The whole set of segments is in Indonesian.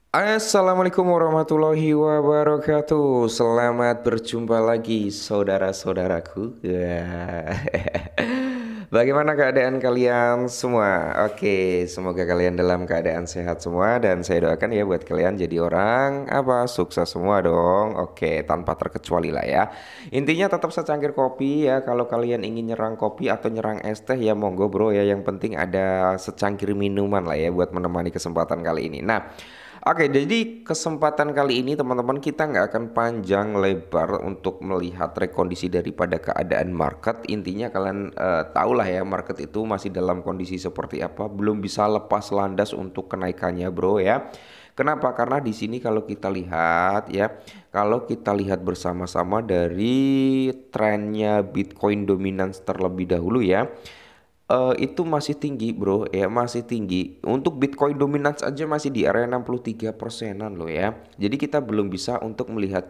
Assalamualaikum warahmatullahi wabarakatuh. Selamat berjumpa lagi saudara-saudaraku. Ya. Bagaimana keadaan kalian semua? Oke, semoga kalian dalam keadaan sehat semua dan saya doakan ya buat kalian jadi orang apa sukses semua dong. Oke, tanpa terkecuali lah ya. Intinya tetap secangkir kopi ya. Kalau kalian ingin nyerang kopi atau nyerang es teh ya monggo bro ya. Yang penting ada secangkir minuman lah ya buat menemani kesempatan kali ini. Nah, oke, jadi kesempatan kali ini teman-teman kita nggak akan panjang lebar untuk melihat rekondisi daripada keadaan market. Intinya kalian tahu lah ya market itu masih dalam kondisi seperti apa, belum bisa lepas landas untuk kenaikannya bro ya. Kenapa? Karena di sini kalau kita lihat ya, kalau kita lihat bersama-sama dari trennya Bitcoin dominance terlebih dahulu ya. Itu masih tinggi bro ya, masih tinggi untuk Bitcoin dominance aja masih di area 63 persenan loh ya. Jadi kita belum bisa untuk melihat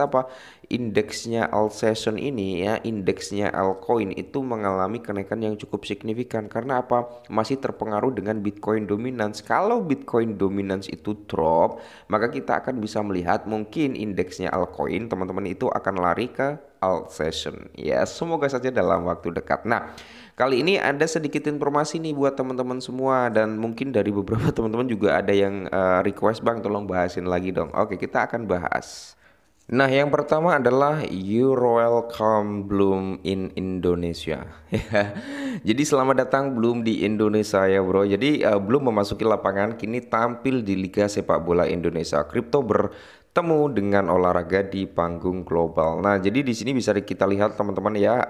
apa indeksnya all session ini ya, indeksnya altcoin itu mengalami kenaikan yang cukup signifikan. Karena apa? Masih terpengaruh dengan Bitcoin dominance. Kalau Bitcoin dominance itu drop, maka kita akan bisa melihat mungkin indeksnya altcoin teman-teman itu akan lari ke alt session ya, semoga saja dalam waktu dekat. Nah, kali ini ada sedikit informasi nih buat teman-teman semua dan mungkin dari beberapa teman-teman juga ada yang request bang tolong bahasin lagi dong. Oke, kita akan bahas. Nah, yang pertama adalah You Welcome Bloom in Indonesia. Ya. Jadi selamat datang Bloom di Indonesia ya bro. Jadi Bloom memasuki lapangan kini tampil di Liga Sepak Bola Indonesia. Kripto bertemu dengan olahraga di panggung global. Nah, jadi di sini bisa kita lihat teman-teman ya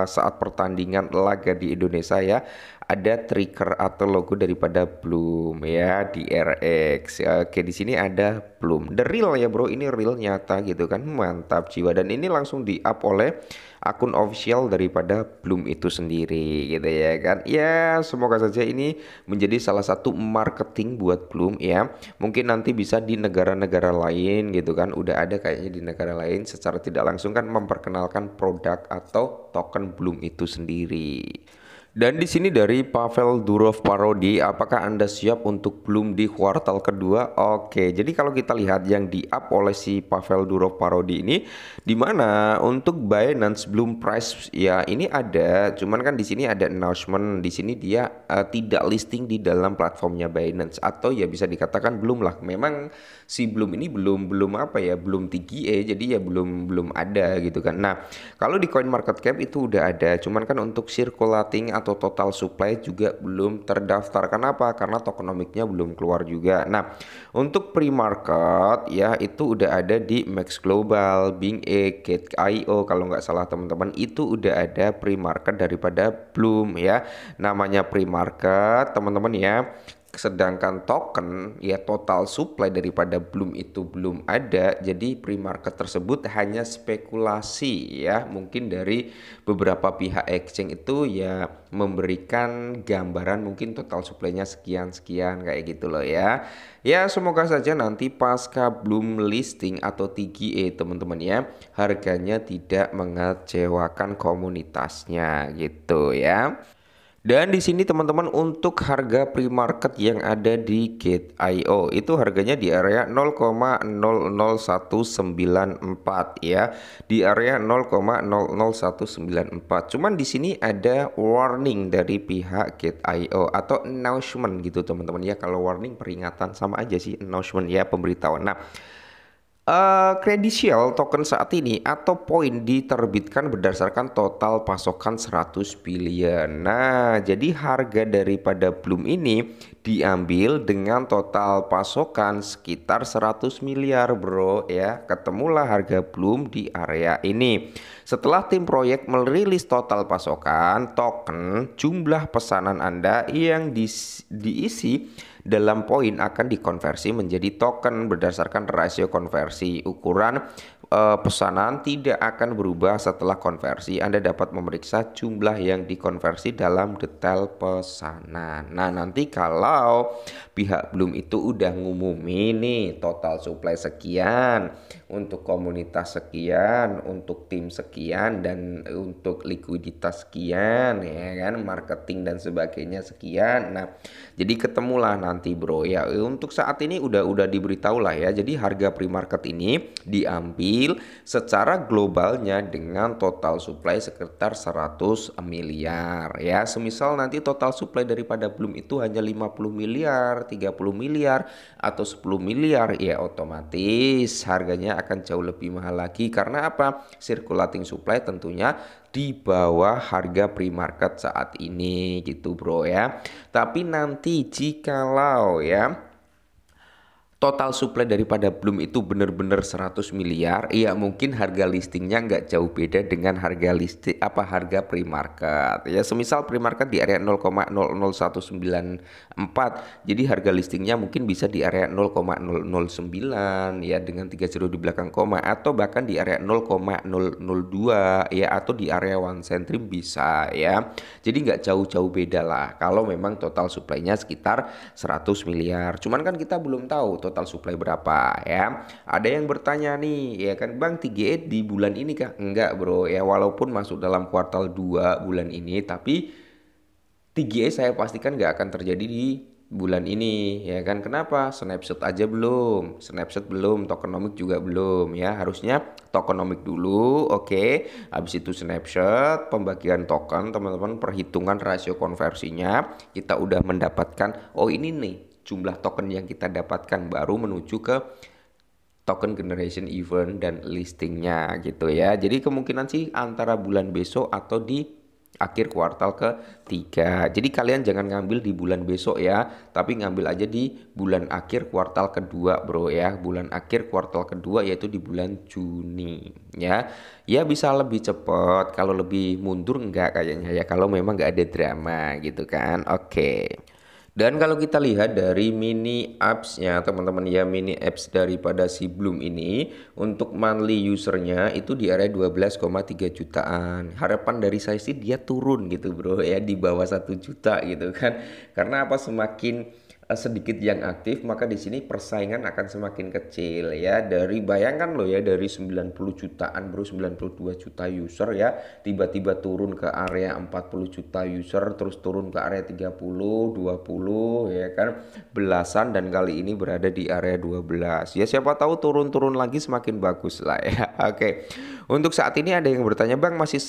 saat pertandingan laga di Indonesia ya ada trigger atau logo daripada Bloom ya di RX. Oke, di sini ada Bloom. The real ya bro, ini real nyata gitu kan. Mantap jiwa dan ini langsung di-up oleh akun official daripada Bloom itu sendiri gitu ya kan. Ya, semoga saja ini menjadi salah satu marketing buat Bloom ya. Mungkin nanti bisa di negara-negara lain gitu kan. Udah ada kayaknya di negara lain secara tidak langsung kan memperkenalkan produk atau token Bloom itu sendiri. Dan di sini dari Pavel Durov Parodi, apakah Anda siap untuk Bloom di kuartal kedua? Oke, jadi kalau kita lihat yang di-up oleh si Pavel Durov Parodi ini, di mana untuk Binance Bloom Price ya ini ada, cuman kan di sini ada announcement, di sini dia tidak listing di dalam platformnya Binance atau ya bisa dikatakan belum lah. Memang si Bloom ini belum belum apa ya, belum tinggi jadi ya belum belum ada gitu kan. Nah, kalau di CoinMarketCap itu udah ada, cuman kan untuk circulating atau total supply juga belum terdaftar. Kenapa? Karena tokenomicnya belum keluar juga. Nah, untuk pre-market ya itu udah ada di Max Global, Bing E, Gate.io kalau nggak salah teman-teman itu udah ada pre-market daripada Bloom ya. Namanya pre-market teman-teman ya. Sedangkan token ya total supply daripada Bloom itu belum ada, jadi pre-market tersebut hanya spekulasi ya, mungkin dari beberapa pihak exchange itu ya memberikan gambaran mungkin total supply-nya sekian-sekian kayak gitu loh ya. Ya semoga saja nanti pasca Bloom listing atau TGE teman-teman ya, harganya tidak mengecewakan komunitasnya gitu ya. Dan di sini teman-teman untuk harga pre-market yang ada di Gate.io itu harganya di area 0,00194 ya. Di area 0,00194. Cuman di sini ada warning dari pihak Gate.io atau announcement gitu teman-teman ya. Kalau warning peringatan sama aja sih, announcement ya pemberitahuan. Nah, Credential token saat ini atau poin diterbitkan berdasarkan total pasokan 100 billion. Nah, jadi harga daripada Bloom ini diambil dengan total pasokan sekitar 100 miliar bro ya. Ketemulah harga Bloom di area ini. Setelah tim proyek merilis total pasokan token, jumlah pesanan Anda yang diisi dalam poin akan dikonversi menjadi token berdasarkan rasio konversi ukuran pesanan tidak akan berubah setelah konversi. Anda dapat memeriksa jumlah yang dikonversi dalam detail pesanan. Nah, nanti kalau pihak Bloom itu udah ngumumin nih total supply sekian, untuk komunitas sekian, untuk tim sekian, dan untuk likuiditas sekian, ya kan, marketing dan sebagainya sekian. Nah, jadi ketemulah nanti bro ya. Untuk saat ini udah diberitahu lah ya. Jadi harga pre-market ini diambil secara globalnya dengan total supply sekitar 100 miliar ya. Semisal nanti total supply daripada Bloom itu hanya 50 miliar, 30 miliar atau 10 miliar, ya otomatis harganya akan jauh lebih mahal lagi. Karena apa? Circulating supply tentunya di bawah harga pre-market saat ini gitu bro ya. Tapi nanti jikalau ya total supply daripada Bloom itu benar-benar 100 miliar, ya mungkin harga listingnya nggak jauh beda dengan harga listing harga pre-market. Ya semisal pre-market di area 0,00194, jadi harga listingnya mungkin bisa di area 0,009 ya dengan 3 zero di belakang koma, atau bahkan di area 0,002 ya, atau di area one centrim bisa ya. Jadi nggak jauh-jauh beda lah kalau memang total supply-nya sekitar 100 miliar. Cuman kan kita belum tahu total supply berapa ya. Ada yang bertanya nih ya kan, Bang, 3E di bulan ini kah? Enggak bro ya, walaupun masuk dalam kuartal 2 bulan ini, tapi 3E saya pastikan nggak akan terjadi di bulan ini ya kan. Kenapa? Snapshot aja belum, snapshot belum, tokenomic juga belum ya. Harusnya tokenomic dulu, oke. Habis itu snapshot, pembagian token, teman-teman, perhitungan rasio konversinya, kita udah mendapatkan, oh ini nih jumlah token yang kita dapatkan, baru menuju ke token generation event dan listingnya gitu ya. Jadi kemungkinan sih antara bulan besok atau di akhir kuartal ketiga. Jadi kalian jangan ngambil di bulan besok ya, tapi ngambil aja di bulan akhir kuartal kedua bro ya. Bulan akhir kuartal kedua yaitu di bulan Juni ya. Ya bisa lebih cepat, kalau lebih mundur enggak kayaknya ya, kalau memang nggak ada drama gitu kan. Oke. Dan kalau kita lihat dari mini apps-nya teman-teman ya, mini apps daripada si Bloom ini, untuk monthly usernya itu di area 12,3 jutaan. Harapan dari saya sih dia turun gitu bro ya, di bawah 1 juta gitu kan. Karena apa? Semakin sedikit yang aktif, maka di sini persaingan akan semakin kecil ya. Dari bayangkan loh ya, dari 90 jutaan bro, 92 juta user ya, tiba-tiba turun ke area 40 juta user, terus turun ke area 30, 20 ya kan, belasan, dan kali ini berada di area 12. Ya siapa tahu turun-turun lagi semakin bagus lah ya. Oke. Untuk saat ini ada yang bertanya, Bang, masih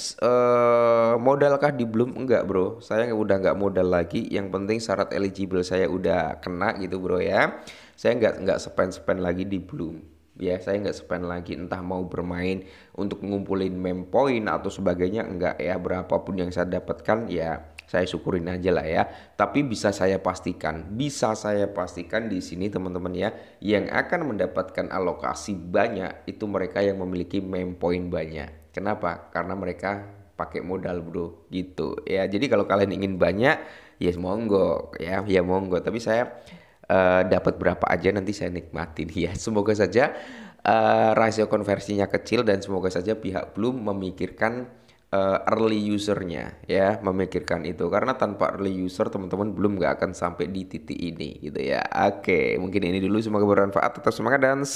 modalkah di Bloom? Enggak bro, saya udah nggak modal lagi. Yang penting syarat eligible saya udah kena gitu bro ya. Saya nggak spend lagi di Bloom ya. Saya nggak spend lagi, entah mau bermain untuk ngumpulin meme point atau sebagainya, enggak ya. Berapapun yang saya dapatkan ya saya syukurin aja lah ya. Tapi bisa saya pastikan di sini teman-teman ya, yang akan mendapatkan alokasi banyak itu mereka yang memiliki meme point banyak. Kenapa? Karena mereka pakai modal bro gitu ya. Jadi kalau kalian ingin banyak ya monggo ya, monggo. Tapi saya dapat berapa aja nanti saya nikmatin ya. Semoga saja rasio konversinya kecil, dan semoga saja pihak Bloom memikirkan early usernya ya, memikirkan itu. Karena tanpa early user teman-teman belum nggak akan sampai di titik ini gitu ya. Oke, mungkin ini dulu, semoga bermanfaat, tetap semangat dan